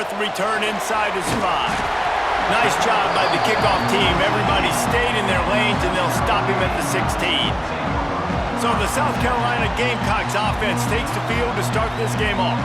fourth return inside his 5. Nice job by the kickoff team. Everybody stayed in their lanes, and they'll stop him at the 16. So the South Carolina Gamecocks offense takes the field to start this game off.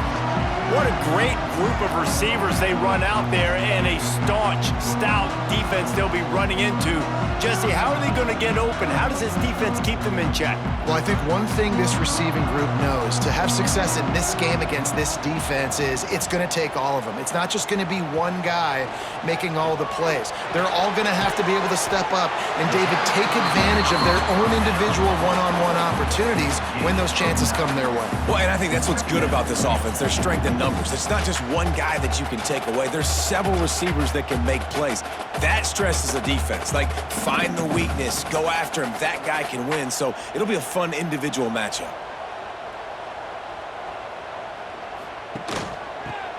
What a great group of receivers they run out there, and a staunch, stout defense they'll be running into. Jesse, how are they going to get open? How does this defense keep them in check? Well, I think one thing this receiving group knows to have success in this game against this defense is it's going to take all of them. It's not just going to be one guy making all the plays. They're all going to have to be able to step up and, David, take advantage of their own individual one-on-one opportunities when those chances come their way. Well, and I think that's what's good about this offense. Their strength in numbers. It's not just one guy that you can take away. There's several receivers that can make plays. That stresses a defense. Like, find the weakness, go after him. That guy can win. So it'll be a fun individual matchup.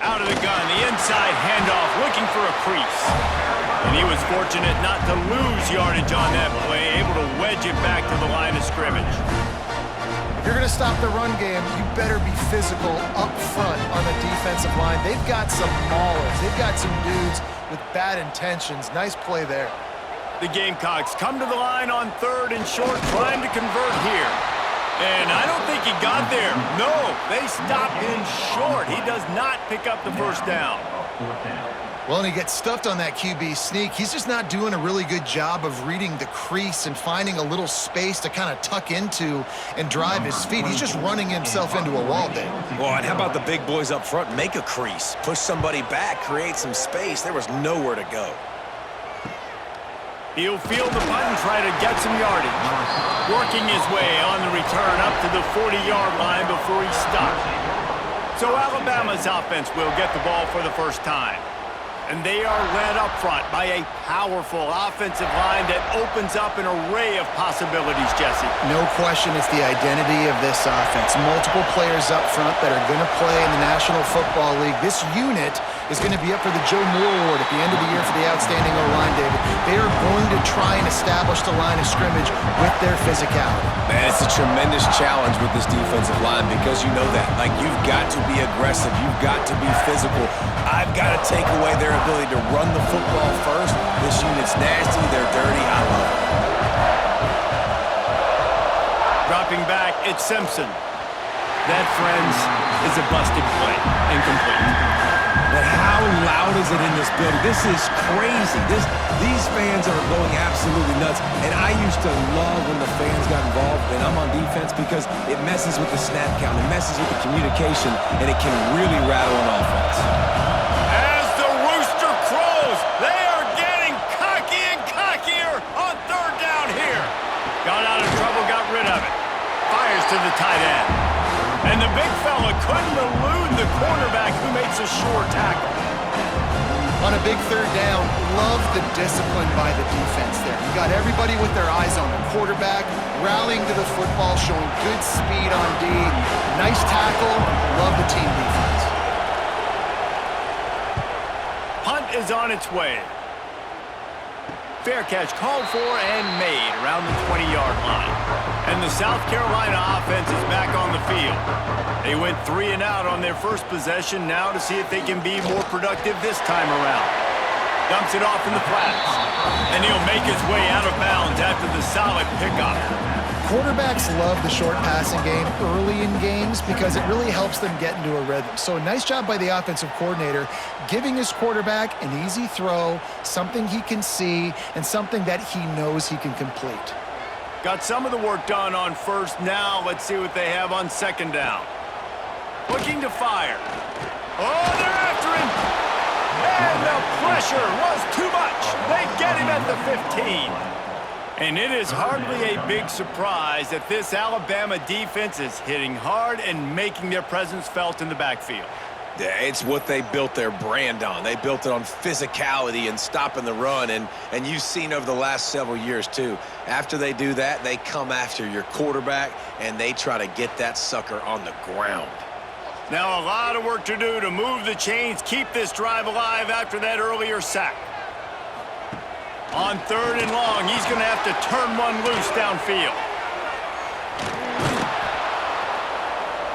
Out of the gun, the inside handoff, looking for a crease. And he was fortunate not to lose yardage on that play, able to wedge it back to the line of scrimmage. If you're going to stop the run game, you better be physical up front on the defensive line. They've got some maulers. They've got some dudes with bad intentions. Nice play there. The Gamecocks come to the line on 3rd and short, trying to convert here. And I don't think he got there. No, they stop him short. He does not pick up the first down. Well, and he gets stuffed on that QB sneak. He's just not doing a really good job of reading the crease and finding a little space to kind of tuck into and drive his feet. He's just running himself into a wall there. Well, and how about the big boys up front? Make a crease, push somebody back, create some space. There was nowhere to go. He'll field the punt and try to get some yardage. Working his way on the return up to the 40-yard line before he stopped. So Alabama's offense will get the ball for the first time. And they are led up front by a powerful offensive line that opens up an array of possibilities, Jesse. No question it's the identity of this offense. Multiple players up front that are going to play in the National Football League. This unit is going to be up for the Joe Moore Award at the end of the year for the outstanding O-line, David. They are going to try and establish the line of scrimmage with their physicality. Man, it's a tremendous challenge with this defensive line because you know that. Like, you've got to be aggressive. You've got to be physical. I've got to take away their ability to run the football first. This unit's nasty. They're dirty. I love it. Dropping back, it's Simpson. That, friends, is a busted play. Incomplete. But how loud is it in this building? This is crazy. These fans are going absolutely nuts. And I used to love when the fans got involved, and I'm on defense because it messes with the snap count. It messes with the communication, and it can really rattle an offense. As the rooster crows, they are getting cocky and cockier on 3rd down here. Got out of trouble, got rid of it. Fires to the tight end. And the big fella couldn't elude the cornerback who makes a sure tackle. On a big 3rd down, love the discipline by the defense there. You got everybody with their eyes on the quarterback, rallying to the football, showing good speed on D. Nice tackle. Love the team defense. Punt is on its way. Fair catch called for and made around the 20-yard line. And the South Carolina offense is back on the field. They went 3 and out on their first possession now to see if they can be more productive this time around. Dumps it off in the flats. And he'll make his way out of bounds after the solid pickup. Quarterbacks love the short passing game early in games because it really helps them get into a rhythm. So a nice job by the offensive coordinator giving his quarterback an easy throw, something he can see, and something that he knows he can complete. Got some of the work done on 1st. Now let's see what they have on 2nd down. Looking to fire. Oh, they're after him. And the pressure was too much. They get him at the 15. And it is hardly a big surprise that this Alabama defense is hitting hard and making their presence felt in the backfield. Yeah, it's what they built their brand on. They built it on physicality and stopping the run, and you've seen over the last several years, too. After they do that, they come after your quarterback, and they try to get that sucker on the ground. Now a lot of work to do to move the chains, keep this drive alive after that earlier sack. On 3rd and long, he's going to have to turn one loose downfield.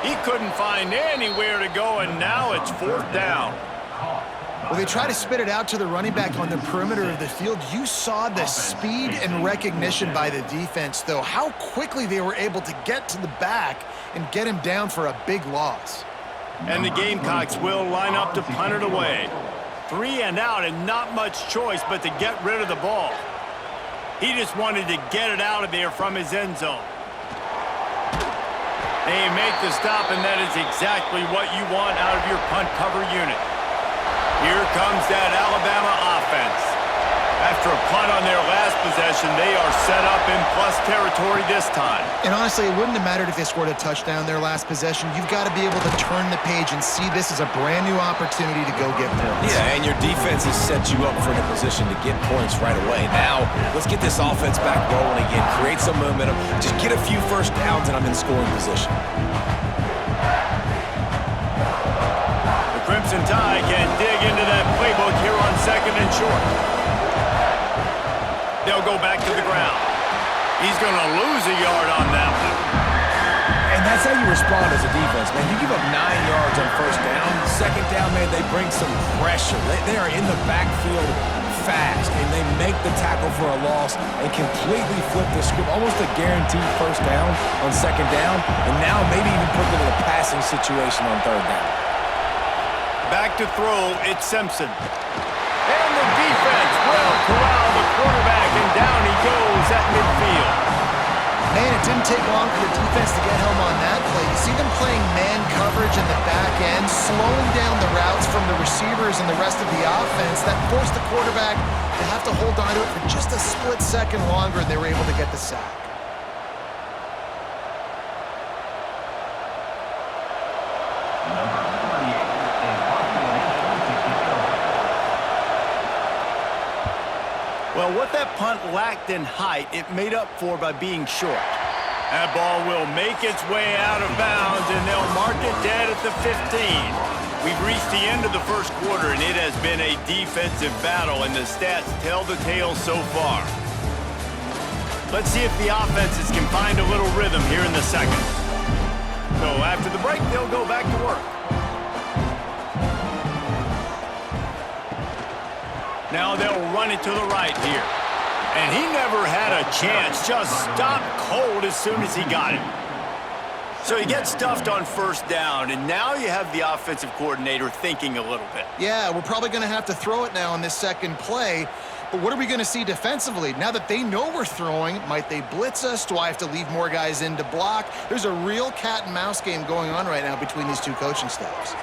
He couldn't find anywhere to go, and now it's 4th down. Well, they try to spit it out to the running back on the perimeter of the field. You saw the speed and recognition by the defense, though, how quickly they were able to get to the back and get him down for a big loss. And the Gamecocks will line up to punt it away. 3 and out and not much choice but to get rid of the ball. He just wanted to get it out of there from his end zone. They make the stop, and that is exactly what you want out of your punt cover unit. Here comes that Alabama offense. After a punt on their last possession, they are set up in plus territory this time. And honestly, it wouldn't have mattered if they scored a touchdown their last possession. You've got to be able to turn the page and see this as a brand new opportunity to go get points. Yeah, and your defense has set you up for a position to get points right away. Now, let's get this offense back rolling again, create some momentum, just get a few first downs, and I'm in scoring position. The Crimson Tide can dig into that playbook here on 2nd and short. They'll go back to the ground. He's going to lose a yard on that one. And that's how you respond as a defense, man. You give up 9 yards on first down. Second down, man, they bring some pressure. They are in the backfield fast, and they make the tackle for a loss and completely flip the script. Almost a guaranteed first down on second down, and now maybe even put them in a passing situation on third down. Back to throw, it's Simpson. And the defense will corral the quarterback, and down he goes at midfield. Man, it didn't take long for the defense to get home on that play. You see them playing man coverage in the back end, slowing down the routes from the receivers and the rest of the offense. That forced the quarterback to have to hold on to it for just a split second longer, and they were able to get the sack. Well, what that punt lacked in height, it made up for by being short. That ball will make its way out of bounds, and they'll mark it dead at the 15. We've reached the end of the first quarter, and it has been a defensive battle, and the stats tell the tale so far. Let's see if the offenses can find a little rhythm here in the second. So after the break, they'll go back to work. Now they'll run it to the right here. And he never had a chance. Just stopped cold as soon as he got it. So he gets stuffed on first down, and now you have the offensive coordinator thinking a little bit. Yeah, we're probably going to have to throw it now on this second play. But what are we going to see defensively? Now that they know we're throwing, might they blitz us? Do I have to leave more guys in to block? There's a real cat and mouse game going on right now between these two coaching staffs.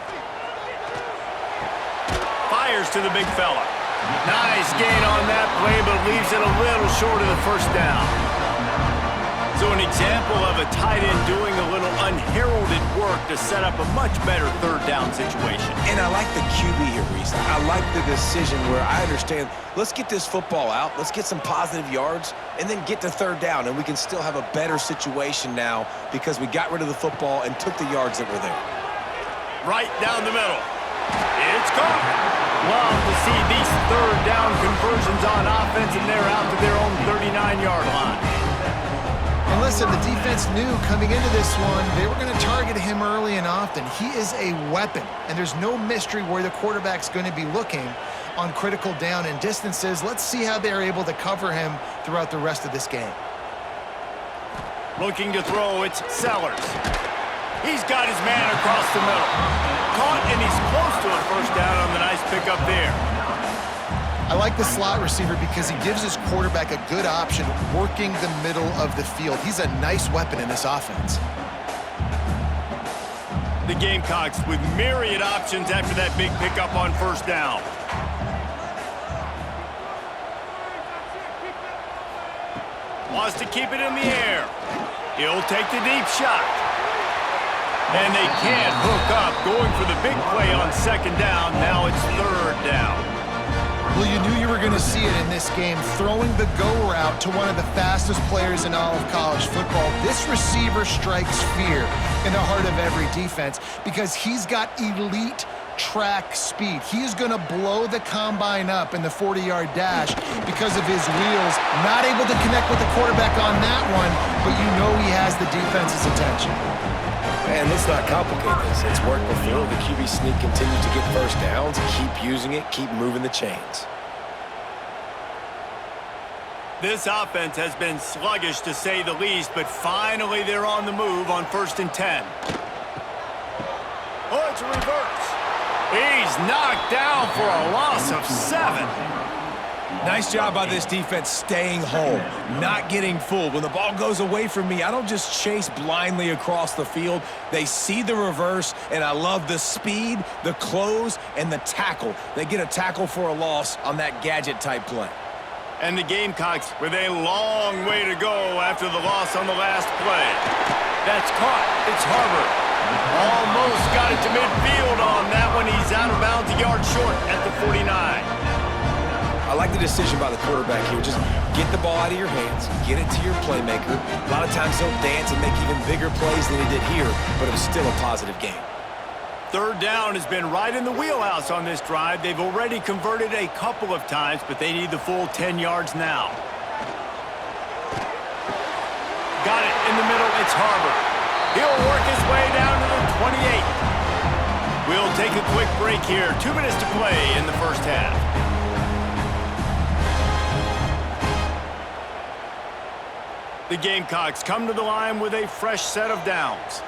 Fires to the big fella. Nice gain on that play, but leaves it a little short of the first down. So an example of a tight end doing a little unheralded work to set up a much better third down situation. And I like the QB here, Reese. I like the decision where I understand, let's get this football out, let's get some positive yards, and then get to third down, and we can still have a better situation now because we got rid of the football and took the yards that were there. Right down the middle. It's caught. Love to see these third down conversions on offense, and they're out to their own 39-yard line. And listen, the defense knew coming into this one, they were going to target him early and often. He is a weapon, and there's no mystery where the quarterback's going to be looking on critical down and distances. Let's see how they're able to cover him throughout the rest of this game. Looking to throw, it's Sellers. He's got his man across the middle. Caught, and he's close to a first down on the nice pickup there. I like the slot receiver because he gives his quarterback a good option working the middle of the field. He's a nice weapon in this offense. The Gamecocks with myriad options after that big pickup on first down. Wants to keep it in the air. He'll take the deep shot. And they can't hook up, going for the big play on second down. Now it's third down. Well, you knew you were going to see it in this game, throwing the go route to one of the fastest players in all of college football. This receiver strikes fear in the heart of every defense because he's got elite track speed. He's going to blow the combine up in the 40-yard dash because of his wheels. Not able to connect with the quarterback on that one, but you know he has the defense's attention. And let's not complicate this. It's worked before. The QB sneak continues to get first downs. Keep using it. Keep moving the chains. This offense has been sluggish to say the least, but finally they're on the move on 1st and 10. Oh, it's a reverse. He's knocked down for a loss of 7. Nice job by this defense staying home, not getting fooled. When the ball goes away from me, I don't just chase blindly across the field. They see the reverse, and I love the speed, the close, and the tackle. They get a tackle for a loss on that gadget-type play. And the Gamecocks with a long way to go after the loss on the last play. That's caught. It's Harbor. Almost got it to midfield on that one. He's out of bounds a yard short at the 49. I like the decision by the quarterback here. Just get the ball out of your hands, get it to your playmaker. A lot of times he'll dance and make even bigger plays than he did here, but it was still a positive game. 3rd down has been right in the wheelhouse on this drive. They've already converted a couple of times, but they need the full 10 yards now. Got it in the middle. It's Harbor. He'll work his way down to the 28. We'll take a quick break here. 2 minutes to play in the first half. The Gamecocks come to the line with a fresh set of downs.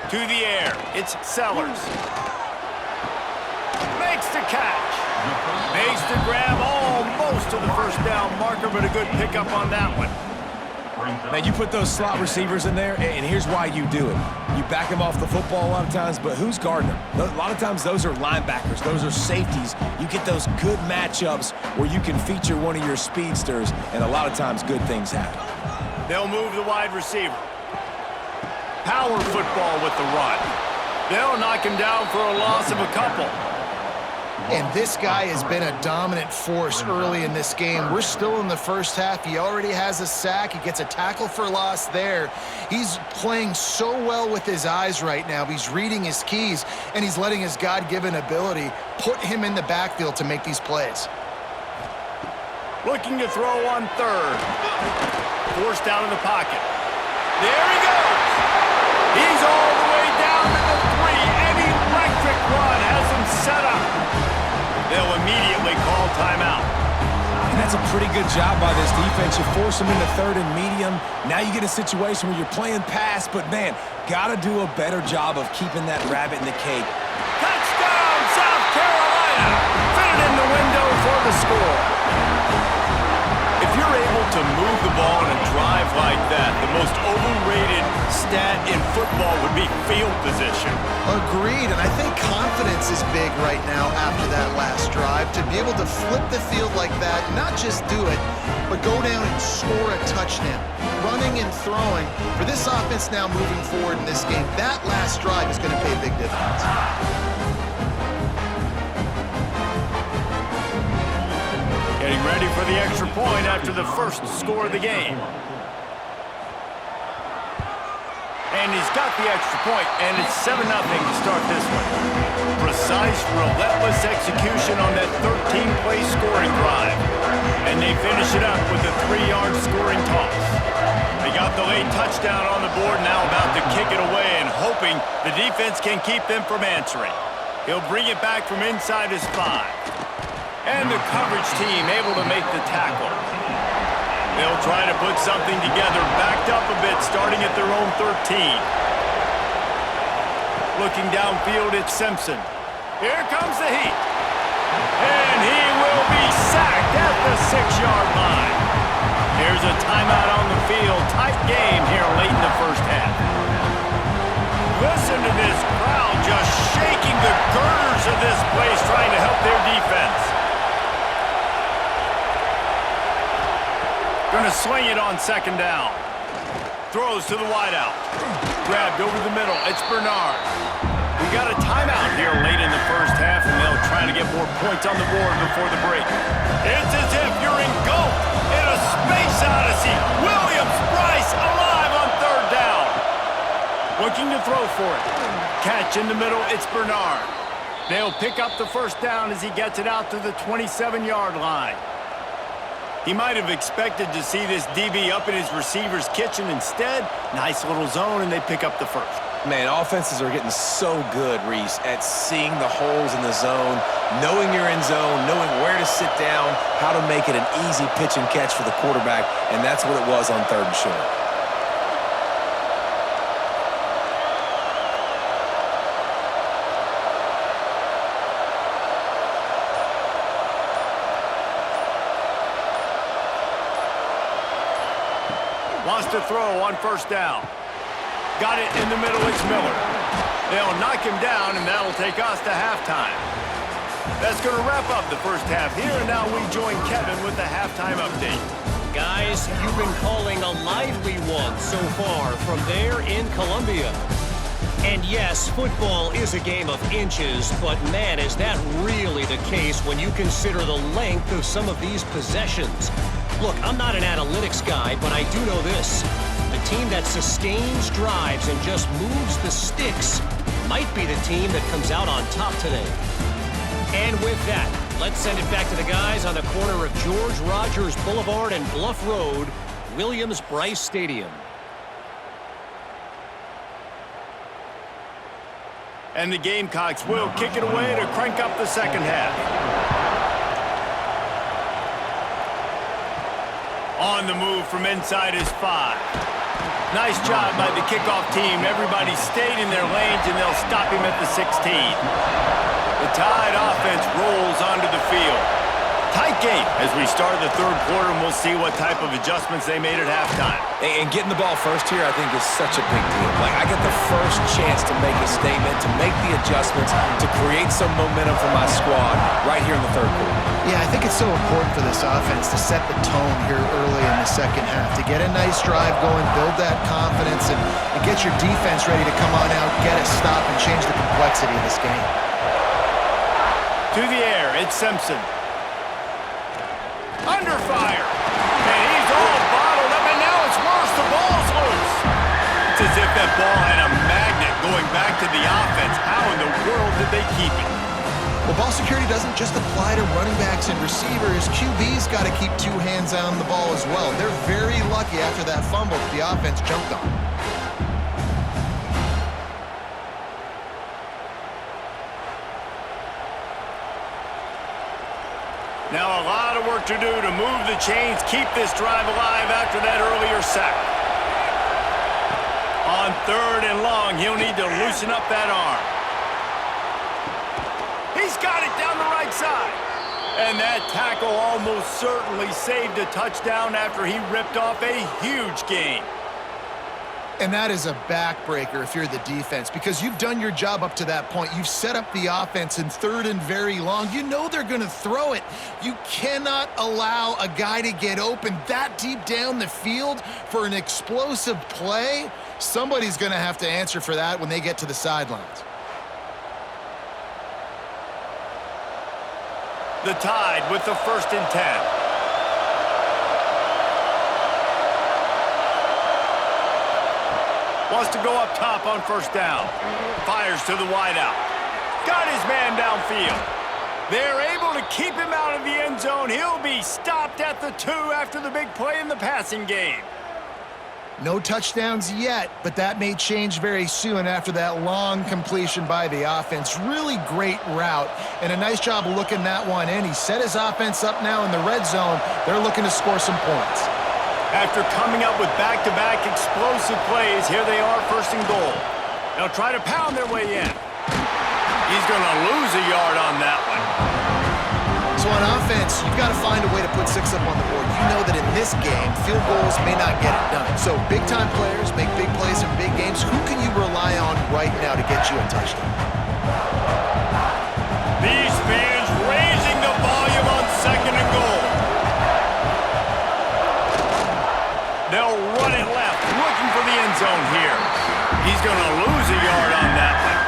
To the air, it's Sellers. Makes the catch. Makes the grab almost to the first down marker, but a good pickup on that one. Now, you put those slot receivers in there, and here's why you do it. You back them off the football a lot of times, but who's guarding them? A lot of times those are linebackers. Those are safeties. You get those good matchups where you can feature one of your speedsters, and a lot of times good things happen. They'll move the wide receiver. Power football with the run. They'll knock him down for a loss of a couple. And this guy has been a dominant force early in this game. We're still in the first half. He already has a sack. He gets a tackle for loss there. He's playing so well with his eyes right now. He's reading his keys, and he's letting his God-given ability put him in the backfield to make these plays. Looking to throw on 3rd. Forced out of the pocket. There he goes. He's all the way down to the 3. An electric run has him set up. They'll immediately call timeout. And that's a pretty good job by this defense. You force them into 3rd and medium. Now you get a situation where you're playing pass, but, man, got to do a better job of keeping that rabbit in the cage. Touchdown, South Carolina! Fit it in the window for the score. If you're able to move the ball in a drive like that, the most overrated stat in football would be field position. Agreed, and I think confidence is big right now after that last drive. To be able to flip the field like that, not just do it, but go down and score a touchdown. Running and throwing. For this offense now moving forward in this game, that last drive is going to pay big dividends. Getting ready for the extra point after the first score of the game. And he's got the extra point, and it's 7-0 to start this one. Precise, relentless execution on that 13-play scoring drive. And they finish it up with a 3-yard scoring toss. They got the late touchdown on the board, now about to kick it away and hoping the defense can keep them from answering. He'll bring it back from inside his 5. And the coverage team able to make the tackle. They'll try to put something together, backed up a bit, starting at their own 13. Looking downfield, it's Simpson. Here comes the heat. And he will be sacked at the 6-yard line. Here's a timeout on the field. Tight game here late in the first half. Listen to this crowd just shaking the girders of this place, trying to help their defense. Going to swing it on 2nd down. Throws to the wideout. Grabbed over the middle. It's Bernard. We got a timeout here late in the first half, and they'll try to get more points on the board before the break. It's as if you're engulfed in a space odyssey. Williams-Brice alive on 3rd down. Looking to throw for it. Catch in the middle. It's Bernard. They'll pick up the first down as he gets it out to the 27-yard line. He might have expected to see this DB up in his receiver's kitchen. Instead, nice little zone, and they pick up the first. Man, offenses are getting so good, Reese, at seeing the holes in the zone, knowing you're in zone, knowing where to sit down, how to make it an easy pitch and catch for the quarterback, and that's what it was on 3rd and short. Wants to throw on 1st down. Got it in the middle, it's Miller. They'll knock him down, and that'll take us to halftime. That's going to wrap up the first half here, and now we join Kevin with the halftime update. Guys, you've been calling a lively one so far from there in Columbia. And yes, football is a game of inches, but man, is that really the case when you consider the length of some of these possessions. Look, I'm not an analytics guy, but I do know this. The team that sustains drives and just moves the sticks might be the team that comes out on top today. And with that, let's send it back to the guys on the corner of George Rogers Boulevard and Bluff Road, Williams-Brice Stadium. And the Gamecocks will kick it away to crank up the second half. On the move from inside is 5. Nice job by the kickoff team. Everybody stayed in their lanes, and they'll stop him at the 16. The Tide offense rolls onto the field. Tight game as we start the 3rd quarter, and we'll see what type of adjustments they made at halftime. And getting the ball first here, I think, is such a big deal. Like, I get the first chance to make a statement, to make the adjustments, to create some momentum for my squad right here in the 3rd quarter. Yeah, I think it's so important for this offense to set the tone here early in the second half, to get a nice drive going, build that confidence, and get your defense ready to come on out, get a stop, and change the complexity of this game. To the air, it's Simpson. Under fire. And he's all bottled up, and now it's worse. The ball's loose. It's as if that ball had a magnet going back to the offense. How in the world did they keep it? Well, ball security doesn't just apply to running backs and receivers. QB's got to keep 2 hands on the ball as well. They're very lucky after that fumble that the offense jumped on. Now a lot of work to do to move the chains, keep this drive alive after that earlier sack. On 3rd and long, he'll need to loosen up that arm. He's got it down the right side. And that tackle almost certainly saved a touchdown after he ripped off a huge gain. And that is a backbreaker if you're the defense, because you've done your job up to that point. You've set up the offense in 3rd and very long. You know they're going to throw it. You cannot allow a guy to get open that deep down the field for an explosive play. Somebody's going to have to answer for that when they get to the sidelines. The Tide with the 1st and 10. Wants to go up top on 1st down. Fires to the wideout. Got his man downfield. They're able to keep him out of the end zone. He'll be stopped at the 2 after the big play in the passing game. No touchdowns yet, but that may change very soon after that long completion by the offense. Really great route, and a nice job of looking that one in. He set his offense up now in the red zone. They're looking to score some points. After coming up with back-to-back explosive plays, here they are 1st and goal. They'll try to pound their way in. He's going to lose a yard on that one. So on offense, you've got to find a way to put 6 up on the board. You know that in this game, field goals may not get it done. So big-time players make big plays in big games. Who can you rely on right now to get you a touchdown? These fans raising the volume on 2nd and goal. They'll run it left, looking for the end zone here. He's going to lose a yard on that one.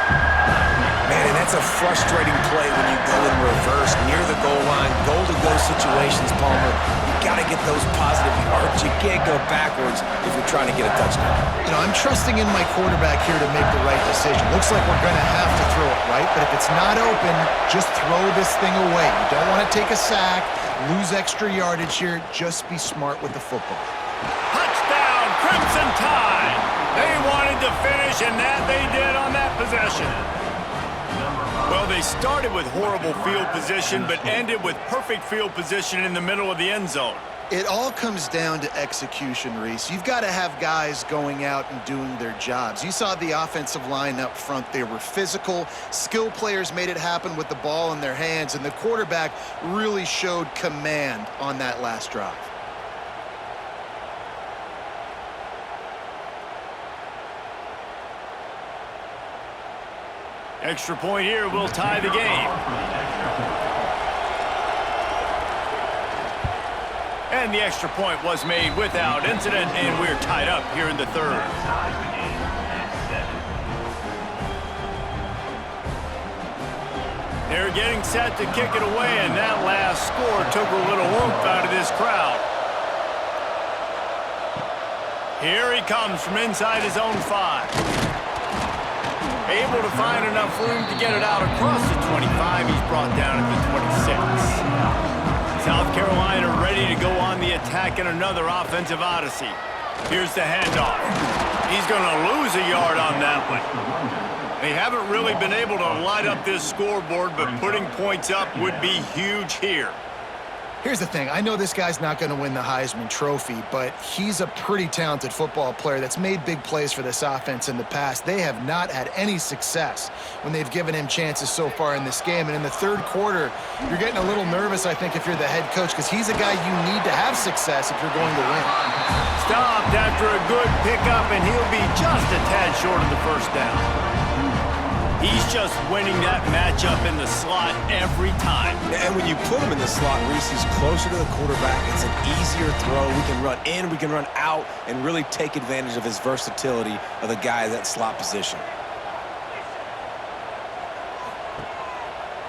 Man, and that's a frustrating play when you go in reverse near the goal line, goal-to-go situations, Palmer. You got to get those positive yards. You can't go backwards if you're trying to get a touchdown. You know, I'm trusting in my quarterback here to make the right decision. Looks like we're going to have to throw it, right? But if it's not open, just throw this thing away. You don't want to take a sack, lose extra yardage here. Just be smart with the football. Touchdown, Crimson Tide! They wanted to finish, and that they did on that possession. Well, they started with horrible field position, but ended with perfect field position in the middle of the end zone. It all comes down to execution, Reese. You've got to have guys going out and doing their jobs. You saw the offensive line up front. They were physical. Skill players made it happen with the ball in their hands, and the quarterback really showed command on that last drive. Extra point here will tie the game. And the extra point was made without incident, and we're tied up here in the third. They're getting set to kick it away, and that last score took a little oomph out of this crowd. Here he comes from inside his own 5. Able to find enough room to get it out across the 25. He's brought down at the 26. South Carolina ready to go on the attack in another offensive odyssey. Here's the handoff. He's going to lose a yard on that one. They haven't really been able to light up this scoreboard, but putting points up would be huge here. Here's the thing. I know this guy's not going to win the Heisman Trophy, but he's a pretty talented football player that's made big plays for this offense in the past. They have not had any success when they've given him chances so far in this game. And in the third quarter, you're getting a little nervous, I think, if you're the head coach, because he's a guy you need to have success if you're going to win. Stopped after a good pickup, and he'll be just a tad short of the first down. He's just winning that matchup in the slot every time. And when you put him in the slot, Reese, he's closer to the quarterback. It's an easier throw. We can run in, we can run out, and really take advantage of his versatility of the guy in that slot position.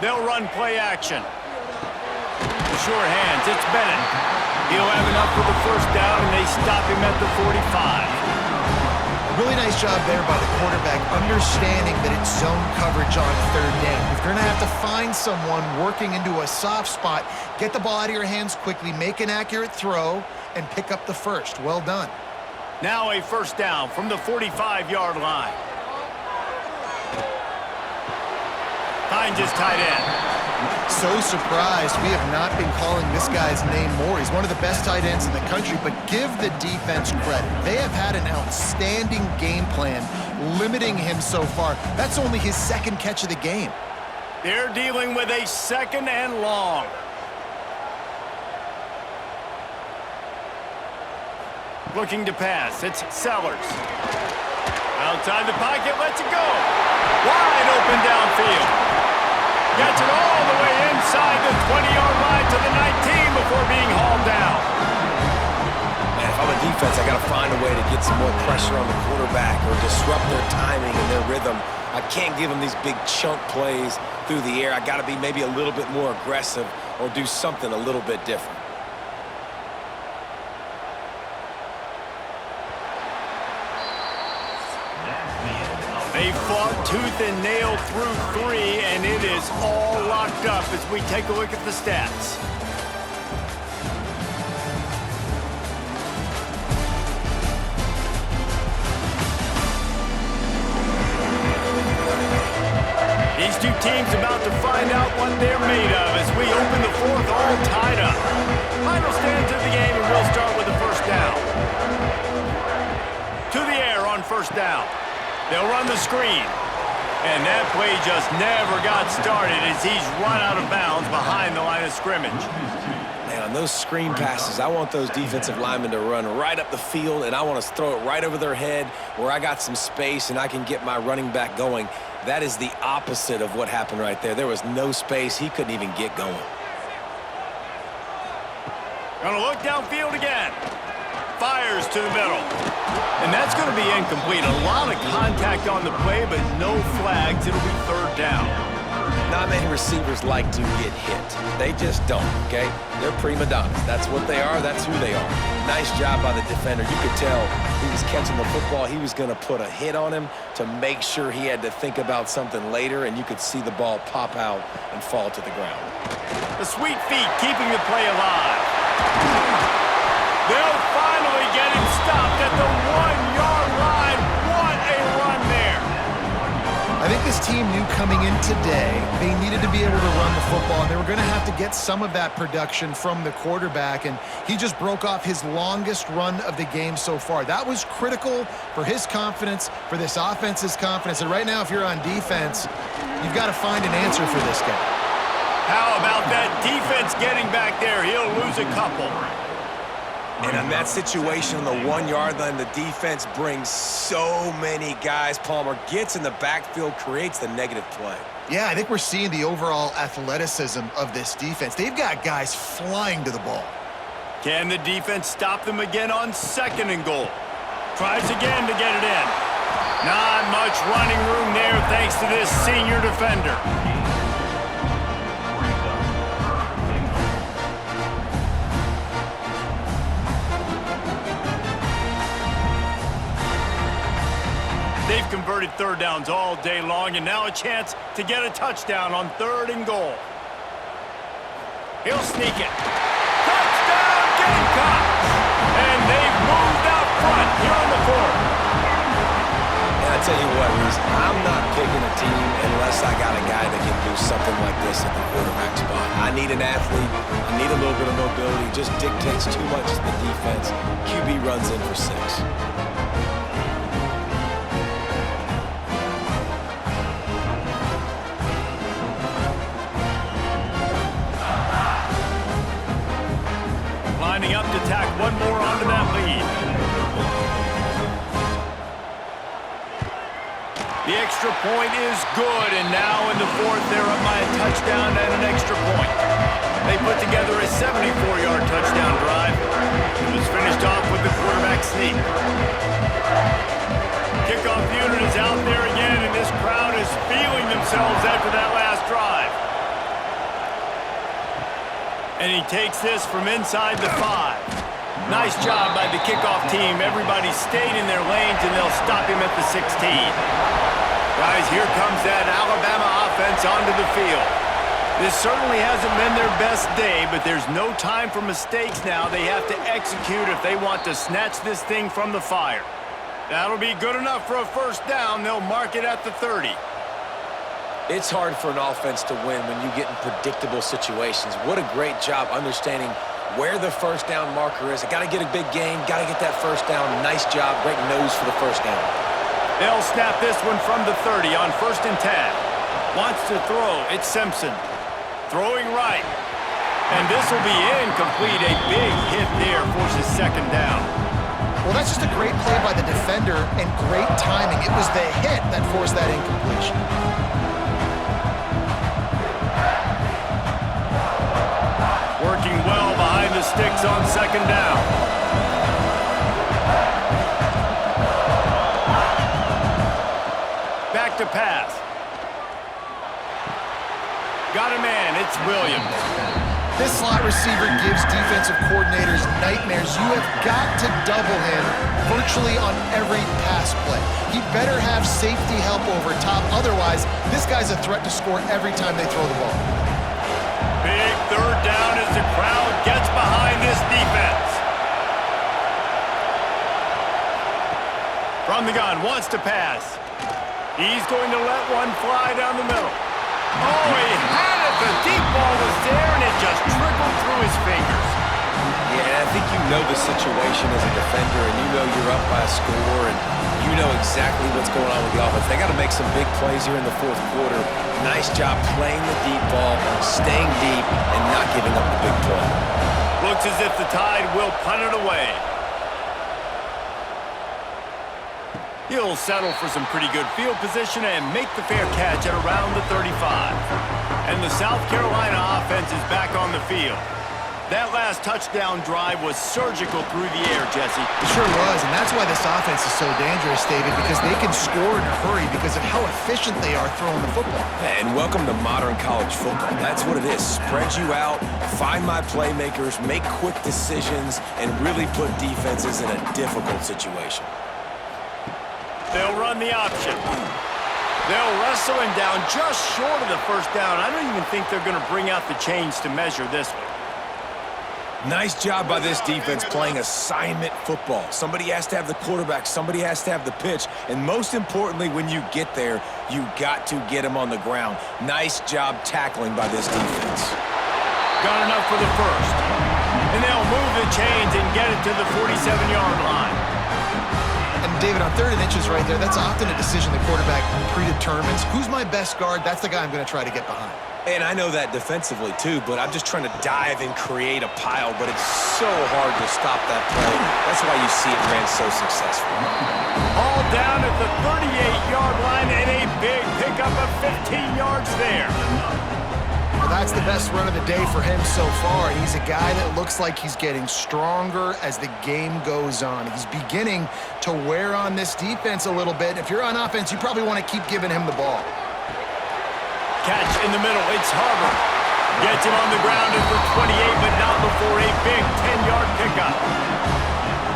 They'll run play action. The short hands, it's Bennett. He'll have enough for the first down, and they stop him at the 45. Really nice job there by the quarterback, understanding that it's zone coverage on third down. If you're going to have to find someone working into a soft spot, get the ball out of your hands quickly, make an accurate throw, and pick up the first. Well done. Now a first down from the 45-yard line. Finds his tight end. So surprised we have not been calling this guy's name more. He's one of the best tight ends in the country, but give the defense credit. They have had an outstanding game plan limiting him so far. That's only his second catch of the game. They're dealing with a second and long. Looking to pass. It's Sellers. Outside the pocket, lets it go. Wide open downfield. Gets it all the way inside the 20-yard line to the 19 before being hauled down. Man, if I'm a defense, I got to find a way to get some more pressure on the quarterback or disrupt their timing and their rhythm. I can't give them these big chunk plays through the air. I got to be maybe a little bit more aggressive or do something a little bit different. They fought tooth and nail through 3, and it is all locked up as we take a look at the stats. These two teams about to find out what they're made of as we open the fourth all tied up. Final stands of the game, and we'll start with the first down. To the air on first down. They'll run the screen. And that play just never got started as he's run out of bounds behind the line of scrimmage. Man, on those screen passes, I want those defensive linemen to run right up the field, and I want to throw it right over their head where I got some space and I can get my running back going. That is the opposite of what happened right there. There was no space. He couldn't even get going. Gonna look downfield again. Fires to the middle. And that's going to be incomplete. A lot of contact on the play, but no flags. It'll be third down. Not many receivers like to get hit. They just don't, okay? They're prima donnas. That's what they are. That's who they are. Nice job by the defender. You could tell he was catching the football. He was going to put a hit on him to make sure he had to think about something later, and you could see the ball pop out and fall to the ground. The sweet feet keeping the play alive. They'll finally get him stopped at the 1-yard line. What a run there. I think this team knew coming in today they needed to be able to run the football, and they were going to have to get some of that production from the quarterback, and he just broke off his longest run of the game so far. That was critical for his confidence, for this offense's confidence, and right now if you're on defense, you've got to find an answer for this guy. How about that defense getting back there? He'll lose a couple. And in that situation on the 1-yard line, the defense brings so many guys. Palmer gets in the backfield, creates the negative play. Yeah, I think we're seeing the overall athleticism of this defense. They've got guys flying to the ball. Can the defense stop them again on 2nd and goal? Tries again to get it in. Not much running room there thanks to this senior defender. They've converted 3rd downs all day long, and now a chance to get a touchdown on 3rd and goal. He'll sneak it. Touchdown, Gamecocks! And they've moved out front here on the 4th. And I tell you what, Reese, I'm not picking a team unless I got a guy that can do something like this at the quarterback spot. I need an athlete. I need a little bit of mobility. Just dictates too much to the defense. QB runs in for 6. Lining up to tack one more onto that lead. The extra point is good, and now in the 4th, they're up by a touchdown and an extra point. They put together a 74-yard touchdown drive. It was finished off with the quarterback sneak. Kickoff unit is out there again, and this crowd is feeling themselves after that last drive. And he takes this from inside the 5. Nice job by the kickoff team. Everybody stayed in their lanes, and they'll stop him at the 16. Guys, here comes that Alabama offense onto the field. This certainly hasn't been their best day, but there's no time for mistakes now. They have to execute if they want to snatch this thing from the fire. That'll be good enough for a 1st down. They'll mark it at the 30. It's hard for an offense to win when you get in predictable situations. What a great job understanding where the 1st down marker is. I got to get a big gain, got to get that 1st down. Nice job, great nose for the 1st down. They'll snap this one from the 30 on 1st and 10. Wants to throw, it's Simpson. Throwing right. And this will be incomplete. A big hit there forces 2nd down. Well, that's just a great play by the defender and great timing. It was the hit that forced that incompletion. Working well behind the sticks on 2nd down. Back to pass. Got a man, it's Williams. This slot receiver gives defensive coordinators nightmares. You have got to double him virtually on every pass play. He better have safety help over top. Otherwise, this guy's a threat to score every time they throw the ball. Big 3rd down as the crowd gets behind this defense. From the gun, wants to pass. He's going to let one fly down the middle. Oh, he had it. The deep ball was there, and it just trickled through his fingers. Yeah, I think you know the situation as a defender, and you know you're up by a score, and you know exactly what's going on with the offense. They got to make some big plays here in the 4th quarter. Nice job playing the deep ball, staying deep, and not giving up the big play. Looks as if the Tide will punt it away. He'll settle for some pretty good field position and make the fair catch at around the 35. And the South Carolina offense is back on the field. That last touchdown drive was surgical through the air, Jesse. It sure was, and that's why this offense is so dangerous, David, because they can score in a hurry because of how efficient they are throwing the football. And welcome to modern college football. That's what it is. Spread you out, find my playmakers, make quick decisions, and really put defenses in a difficult situation. They'll run the option. They'll wrestle him down just short of the first down. I don't even think they're going to bring out the chains to measure this one. Nice job by this defense playing assignment football. Somebody has to have the quarterback, somebody has to have the pitch, and most importantly, when you get there, you got to get him on the ground. Nice job tackling by this defense. Got enough for the first. And they'll move the chains and get it to the 47-yard line. And David, on 3rd and inches right there, that's often a decision the quarterback predetermines. Who's my best guard? That's the guy I'm going to try to get behind. And I know that defensively, too, but I'm just trying to dive and create a pile, but it's so hard to stop that play. That's why you see it ran so successful. All down at the 38-yard line, and a big pickup of 15 yards there. Well, that's the best run of the day for him so far. He's a guy that looks like he's getting stronger as the game goes on. He's beginning to wear on this defense a little bit. If you're on offense, you probably want to keep giving him the ball. Catch in the middle. It's Harbour. Gets him on the ground at the 28, but not before a big 10-yard pickup.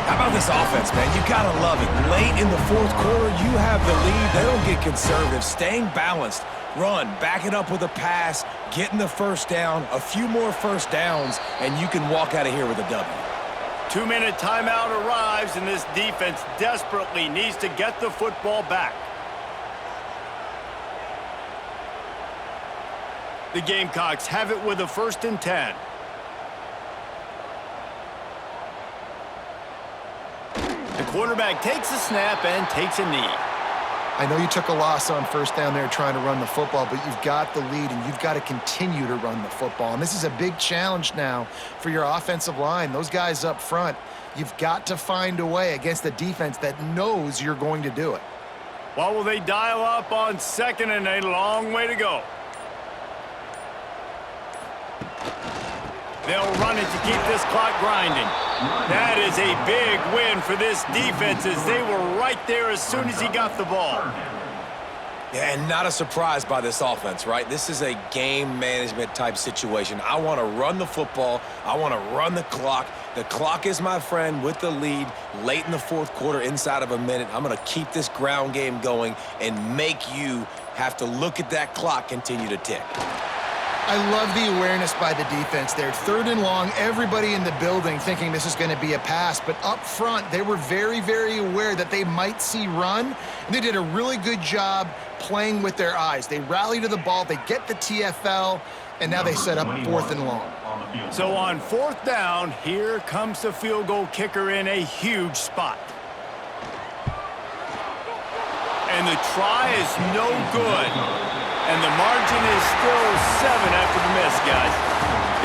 How about this offense, man? You got to love it. Late in the 4th quarter, you have the lead. They don't get conservative. Staying balanced. Run, back it up with a pass, getting the first down, a few more first downs, and you can walk out of here with a W. 2-minute timeout arrives, and this defense desperately needs to get the football back. The Gamecocks have it with a 1st and 10. The quarterback takes a snap and takes a knee. I know you took a loss on 1st down there trying to run the football, but you've got the lead, and you've got to continue to run the football. And this is a big challenge now for your offensive line. Those guys up front, you've got to find a way against a defense that knows you're going to do it. Well, will they dial up on 2nd and a long way to go? They'll run it to keep this clock grinding. That is a big win for this defense as they were right there as soon as he got the ball. Yeah, and not a surprise by this offense, right? This is a game management type situation. I want to run the football. I want to run the clock. The clock is my friend with the lead late in the 4th quarter, inside of a minute. I'm going to keep this ground game going and make you have to look at that clock continue to tick. I love the awareness by the defense there. 3rd and long, everybody in the building thinking this is going to be a pass, but up front, they were very, very aware that they might see run, and they did a really good job playing with their eyes. They rally to the ball, they get the TFL, and now they set up 4th and long. So on 4th down, here comes the field goal kicker in a huge spot. And the try is no good. And the margin is still 7 after the miss, guys.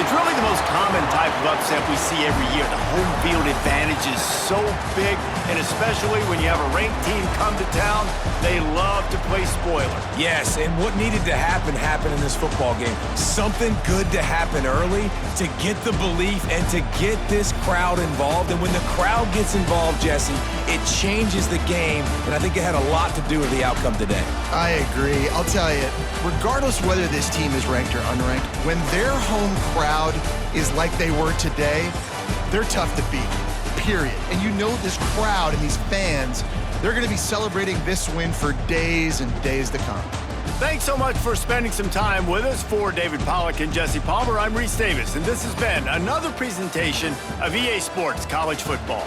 It's really the most common type of upset we see every year. The home field advantage is so big, and especially when you have a ranked team come to town, they love to play spoiler. Yes, and what needed to happen happened in this football game. Something good to happen early to get the belief and to get this crowd involved. And when the crowd gets involved, Jesse, it changes the game, and I think it had a lot to do with the outcome today. I agree. I'll tell you, regardless whether this team is ranked or unranked, when their home crowd is like they were today, they're tough to beat, period. And you know this crowd and these fans, they're going to be celebrating this win for days and days to come. Thanks so much for spending some time with us. For David Pollack and Jesse Palmer, I'm Reese Davis, and this has been another presentation of EA Sports College Football.